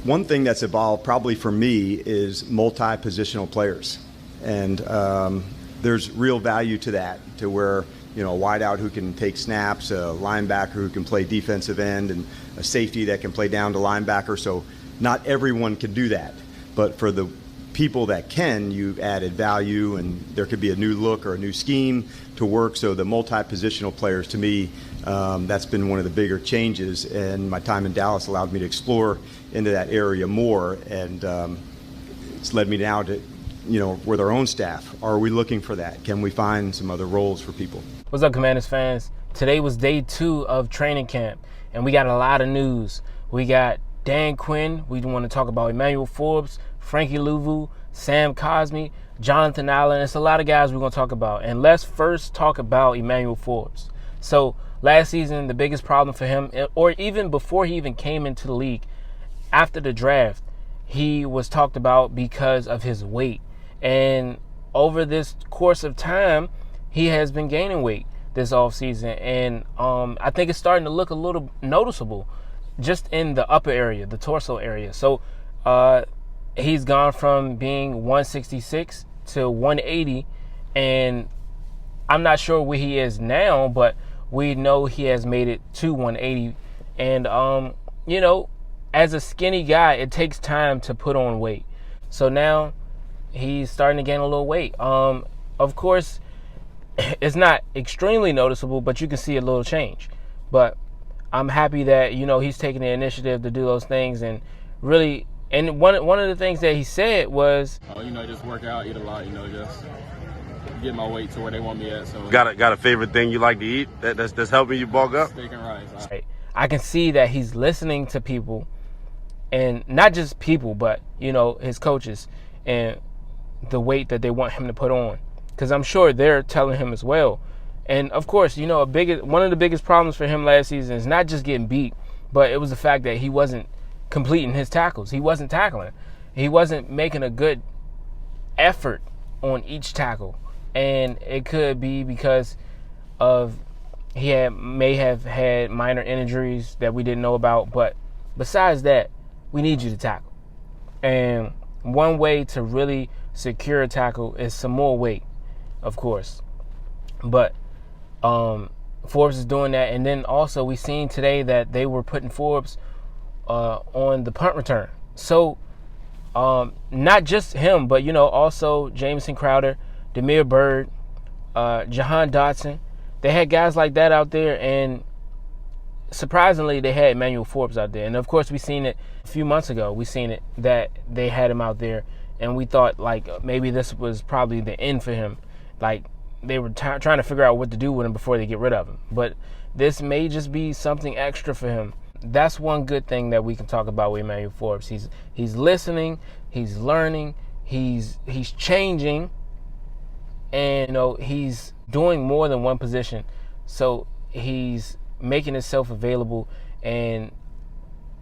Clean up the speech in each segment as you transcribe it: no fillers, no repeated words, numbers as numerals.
One thing that's evolved probably for me is multi-positional players. And there's real value to that, to where, a wideout who can take snaps, a linebacker who can play defensive end, and a safety that can play down to linebacker. So not everyone can do that. But for the people that can, you've added value, and there could be a new look or a new scheme to work. So the multi-positional players, to me, that's been one of the bigger changes. And my time in Dallas allowed me to explore into that area more. And it's led me now to, with our own staff, are we looking for that? Can we find some other roles for people? What's up, Commanders fans? Today was day 2 of training camp, and we got a lot of news. We got Dan Quinn. We want to talk about Emmanuel Forbes, Frankie Louvu, Sam Cosmi, Jonathan Allen. It's a lot of guys we're going to talk about. And let's first talk about Emmanuel Forbes. So last season, the biggest problem for him, or even before he even came into the league, after the draft, he was talked about because of his weight. And over this course of time, he has been gaining weight this offseason. And I think it's starting to look a little noticeable just in the upper area, the torso area. So he's gone from being 166 to 180. And I'm not sure where he is now, but we know he has made it to 180. And, as a skinny guy, it takes time to put on weight. So now he's starting to gain a little weight. Of course, it's not extremely noticeable, but you can see a little change. But I'm happy that, he's taking the initiative to do those things. And really, and one of the things that he said was, just work out, eat a lot, just get my weight to where they want me at. So got a favorite thing you like to eat that's helping you bulk up? Steak and rice. I can see that he's listening to people, and not just people, but his coaches and the weight that they want him to put on, because I'm sure they're telling him as well. And of course, one of the biggest problems for him last season is not just getting beat, but it was the fact that he wasn't completing his tackles. He wasn't tackling. He wasn't making a good effort on each tackle. And it could be because of may have had minor injuries that we didn't know about. But besides that, we need you to tackle. And one way to really secure a tackle is some more weight, of course. But Forbes is doing that. And then also we seen today that they were putting Forbes on the punt return. So not just him, but also Jamison Crowder, Demir Bird, Jahan Dotson. They had guys like that out there, and surprisingly, they had Emmanuel Forbes out there. And of course, we seen it a few months ago. We seen it that they had him out there, and we thought maybe this was probably the end for him. They were trying to figure out what to do with him before they get rid of him. But this may just be something extra for him. That's one good thing that we can talk about with Emmanuel Forbes. He's listening, he's learning, he's changing, and he's doing more than one position. So he's making himself available, and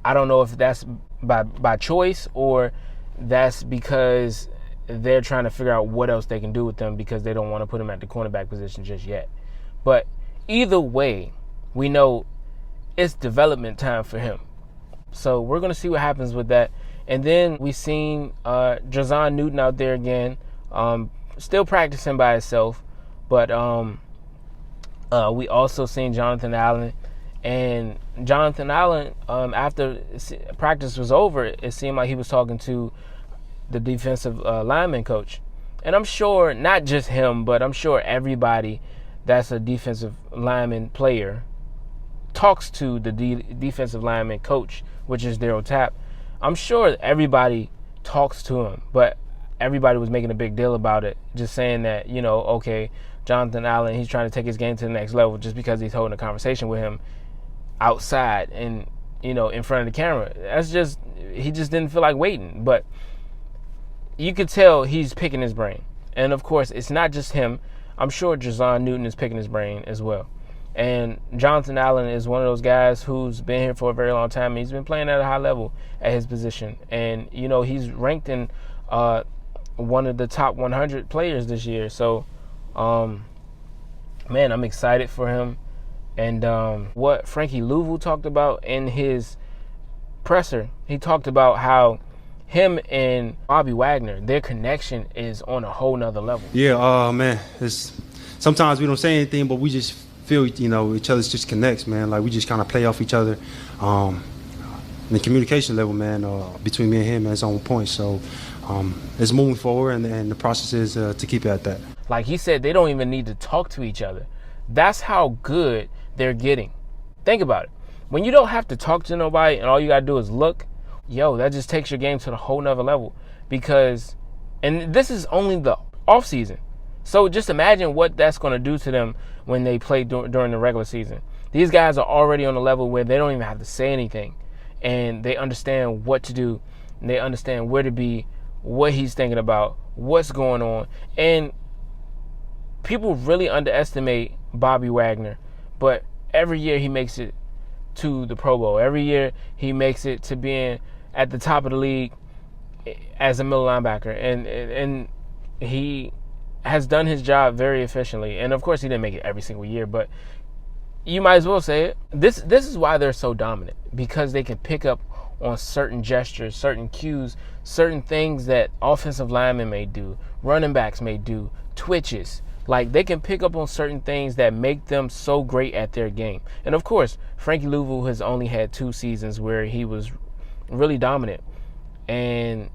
I don't know if that's by choice or that's because they're trying to figure out what else they can do with them because they don't want to put him at the cornerback position just yet. But either way, we know it's development time for him. So we're going to see what happens with that. And then we seen Jazon Newton out there again, still practicing by himself. But we also seen Jonathan Allen. And Jonathan Allen, after practice was over, it seemed like he was talking to the defensive lineman coach. And I'm sure, not just him, but I'm sure everybody that's a defensive lineman player talks to the defensive lineman coach, which is Daryl Tapp. I'm sure everybody talks to him, but everybody was making a big deal about it, just saying that, okay, Jonathan Allen, he's trying to take his game to the next level just because he's holding a conversation with him outside and, in front of the camera. He just didn't feel like waiting. But you could tell he's picking his brain. And, of course, it's not just him. I'm sure Jazon Newton is picking his brain as well. And Jonathan Allen is one of those guys who's been here for a very long time. He's been playing at a high level at his position. And, he's ranked in one of the top 100 players this year. So, man, I'm excited for him. And what Frankie Louvu talked about in his presser, he talked about how him and Bobby Wagner, their connection is on a whole nother level. Yeah, man, sometimes we don't say anything, but we just feel, each other just connects, man. Like, we just kind of play off each other. The communication level, man, between me and him is on point. So it's moving forward, and the process is to keep it at that. Like he said, they don't even need to talk to each other. That's how good they're getting. Think about it. When you don't have to talk to nobody and all you got to do is look, that just takes your game to the whole nother level. Because, and this is only the off season. So just imagine what that's going to do to them when they play during the regular season. These guys are already on a level where they don't even have to say anything. And they understand what to do. And they understand where to be, what he's thinking about, what's going on. And people really underestimate Bobby Wagner. But every year he makes it to the Pro Bowl. Every year he makes it to being at the top of the league as a middle linebacker. And he has done his job very efficiently. And, of course, he didn't make it every single year. But you might as well say it. This is why they're so dominant, because they can pick up on certain gestures, certain cues, certain things that offensive linemen may do, running backs may do, twitches. Like, they can pick up on certain things that make them so great at their game. And, of course, Frankie Louvu has only had 2 seasons where he was really dominant. And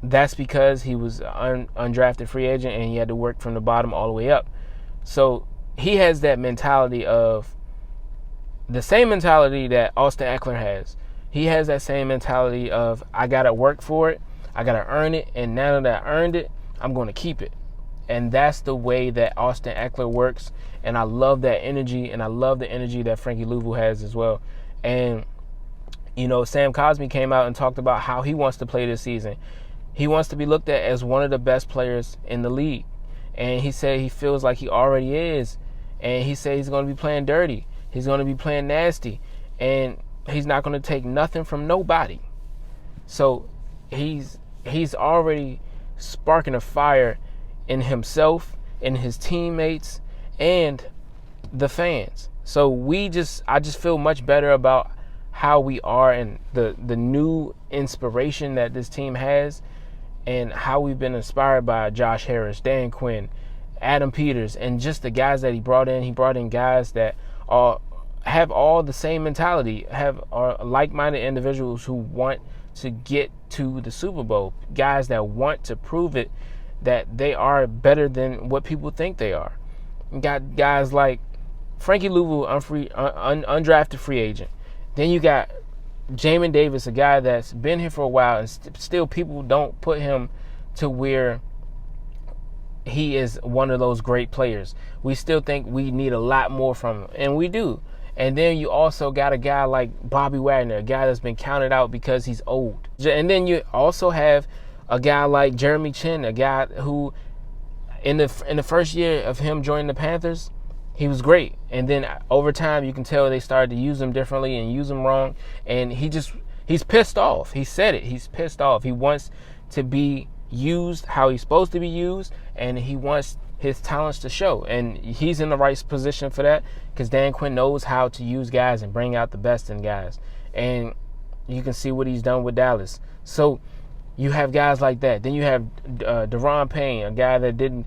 that's because he was an undrafted free agent and he had to work from the bottom all the way up. So he has that mentality of the same mentality that Austin Eckler has. He has that same mentality of, I got to work for it, I got to earn it, and now that I earned it, I'm going to keep it. And that's the way that Austin Eckler works. And I love that energy, and I love the energy that Frankie Louvu has as well. And, Sam Cosmi came out and talked about how he wants to play this season. He wants to be looked at as one of the best players in the league. And he said he feels like he already is. And he said he's going to be playing dirty. He's going to be playing nasty. And he's not going to take nothing from nobody. So he's already sparking a fire in himself, in his teammates, and the fans. So I just feel much better about how we are and the new inspiration that this team has, and how we've been inspired by Josh Harris, Dan Quinn, Adam Peters, and just the guys that he brought in. He brought in guys that have all the same mentality, are like-minded individuals who want to get to the Super Bowl, guys that want to prove it that they are better than what people think they are. You got guys like Frankie Louvu, undrafted free agent. Then you got Jamin Davis, a guy that's been here for a while, and still people don't put him to where he is one of those great players. We still think we need a lot more from him, and we do. And then you also got a guy like Bobby Wagner, a guy that's been counted out because he's old. And then you also have a guy like Jeremy Chin, a guy who in the first year of him joining the Panthers, he was great. And then over time, you can tell they started to use him differently and use him wrong. And he's pissed off. He said it. He's pissed off. He wants to be used how he's supposed to be used, and he wants his talents to show. And he's in the right position for that, because Dan Quinn knows how to use guys and bring out the best in guys. And you can see what he's done with Dallas. So you have guys like that. Then you have Deron Payne, a guy that didn't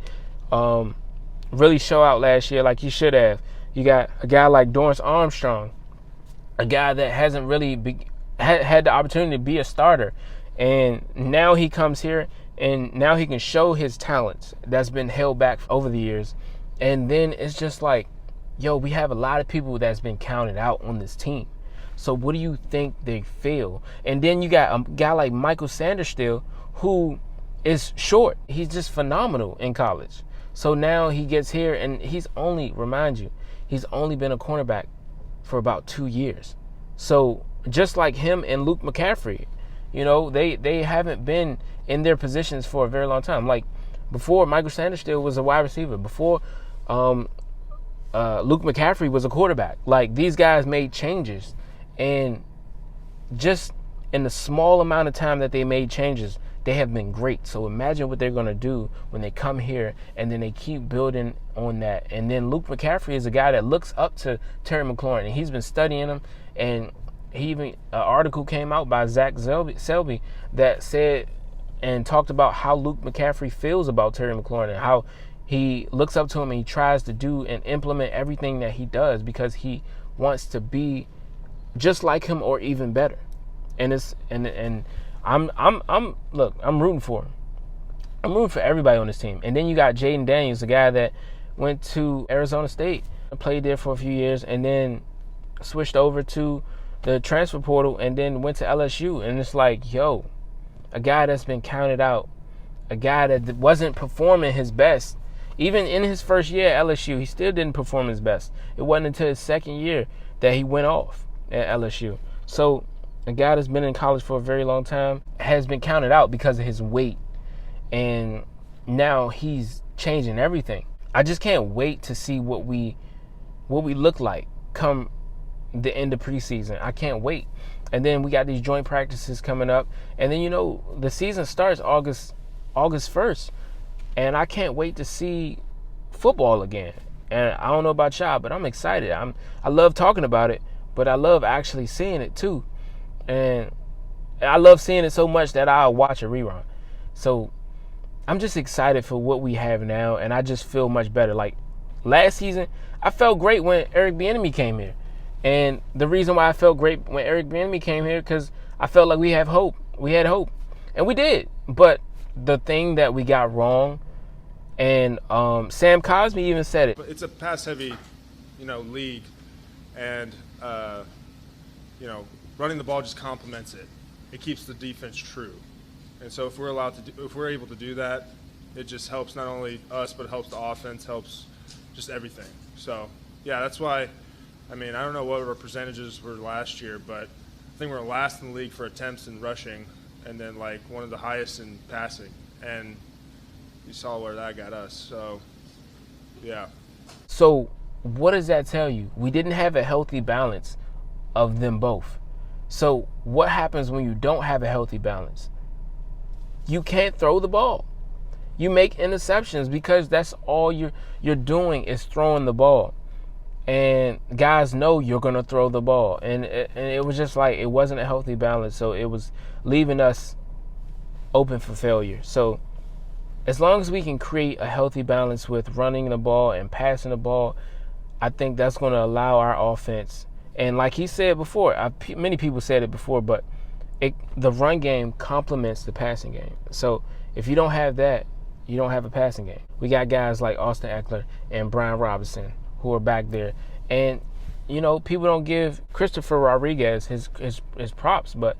really show out last year like he should have. You got a guy like Dorrance Armstrong, a guy that hasn't really had the opportunity to be a starter. And now he comes here, and now he can show his talents that's been held back over the years. And then it's just like, we have a lot of people that's been counted out on this team. So what do you think they feel? And then you got a guy like Michael Sanders still, who is short. He's just phenomenal in college. So now he gets here, and he's only been a cornerback for about 2 years. So just like him and Luke McCaffrey, they haven't been in their positions for a very long time. Like before, Michael Sanders still was a wide receiver. Before, Luke McCaffrey was a quarterback. Like, these guys made changes. And just in the small amount of time that they made changes, they have been great. So imagine what they're going to do when they come here and then they keep building on that. And then Luke McCaffrey is a guy that looks up to Terry McLaurin, and he's been studying him, and an article came out by Zach Selby that said and talked about how Luke McCaffrey feels about Terry McLaurin and how he looks up to him and he tries to do and implement everything that he does because he wants to be just like him or even better. And I'm rooting for him. I'm rooting for everybody on this team. And then you got Jaden Daniels, the guy that went to Arizona State, played there for a few years, and then switched over to the transfer portal and then went to LSU. And it's like, yo, a guy that's been counted out, a guy that wasn't performing his best. Even in his first year at LSU, he still didn't perform his best. It wasn't until his second year that he went off at LSU. So a guy that's been in college for a very long time has been counted out because of his weight. And now he's changing everything. I just can't wait to see what we look like come the end of preseason. I can't wait. And then we got these joint practices coming up. And then, the season starts August 1st. And I can't wait to see football again. And I don't know about y'all, but I'm excited. I love talking about it, but I love actually seeing it too. And I love seeing it so much that I'll watch a rerun. So I'm just excited for what we have now, and I just feel much better. Like last season, I felt great when Eric Bieniemy came here. And the reason why I felt great when Eric Bieniemy came here, because I felt like we had hope. And we did. But the thing that we got wrong, and Sam Cosmi even said it. It's a pass-heavy, league, and running the ball just complements it. It keeps the defense true, and so if we're able to do that, it just helps not only us, but it helps the offense, helps just everything. So yeah, that's why. I mean, I don't know what our percentages were last year, but I think we're last in the league for attempts and rushing, and then like one of the highest in passing. And you saw where that got us. So, yeah. So what does that tell you? We didn't have a healthy balance of them both. So what happens when you don't have a healthy balance? You can't throw the ball. You make interceptions because that's all you're doing is throwing the ball. And guys know you're going to throw the ball. And it was just like it wasn't a healthy balance. So it was leaving us open for failure. So as long as we can create a healthy balance with running the ball and passing the ball, I think that's going to allow our offense. And like he said before, many people said it before, but the run game complements the passing game. So if you don't have that, you don't have a passing game. We got guys like Austin Eckler and Brian Robinson who are back there. And, people don't give Christopher Rodriguez his props, but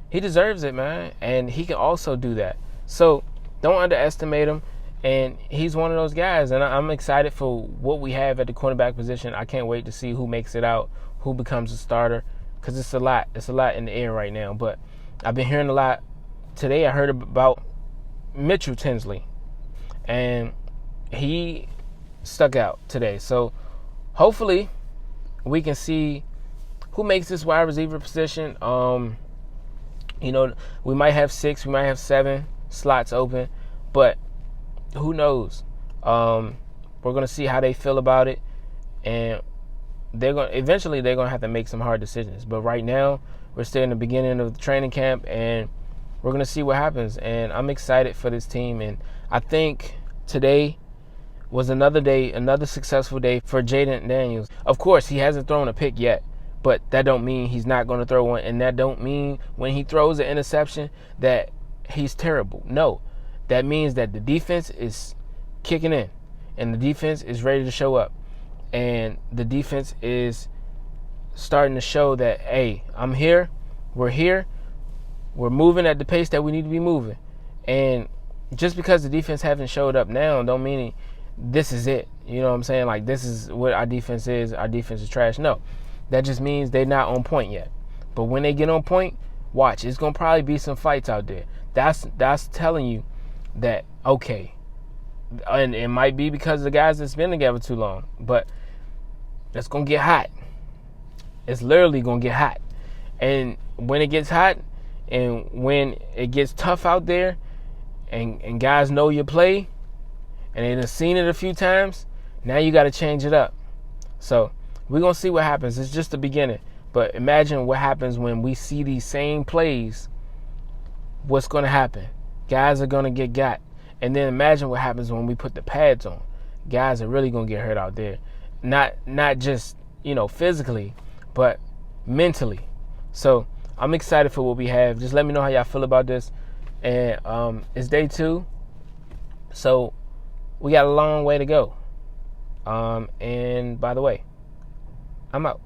he deserves it, man. And he can also do that. So don't underestimate him. And he's one of those guys. And I'm excited for what we have at the cornerback position. I can't wait to see who makes it out, who becomes a starter, because it's a lot. It's a lot in the air right now. But I've been hearing a lot. Today I heard about Mitchell Tinsley. And he stuck out today. So hopefully we can see who makes this wide receiver position. We might have 6, we might have 7 slots open, but who knows? We're gonna see how they feel about it, and eventually they're gonna have to make some hard decisions. But right now, we're still in the beginning of the training camp, and we're gonna see what happens. And I'm excited for this team, and I think today was another successful day for Jaden Daniels. Of course, he hasn't thrown a pick yet, but that don't mean he's not going to throw one, and that don't mean when he throws an interception that he's terrible. No, that means that the defense is kicking in, and the defense is ready to show up, and the defense is starting to show that, hey, I'm here, we're moving at the pace that we need to be moving. And just because the defense haven't showed up now don't mean this is it. You know what I'm saying? Like, this is what our defense is. Our defense is trash. No, that just means they're not on point yet. But when they get on point, watch. It's going to probably be some fights out there. That's telling you that, okay. And it might be because the guys that's been together too long. But it's going to get hot. It's literally going to get hot. And when it gets hot and when it gets tough out there and guys know your play, and they done seen it a few times, now you got to change it up. So we're going to see what happens. It's just the beginning. But imagine what happens when we see these same plays. What's going to happen? Guys are going to get got. And then imagine what happens when we put the pads on. Guys are really going to get hurt out there. Not just, physically, but mentally. So I'm excited for what we have. Just let me know how y'all feel about this. And it's day 2. So we got a long way to go. And by the way, I'm out.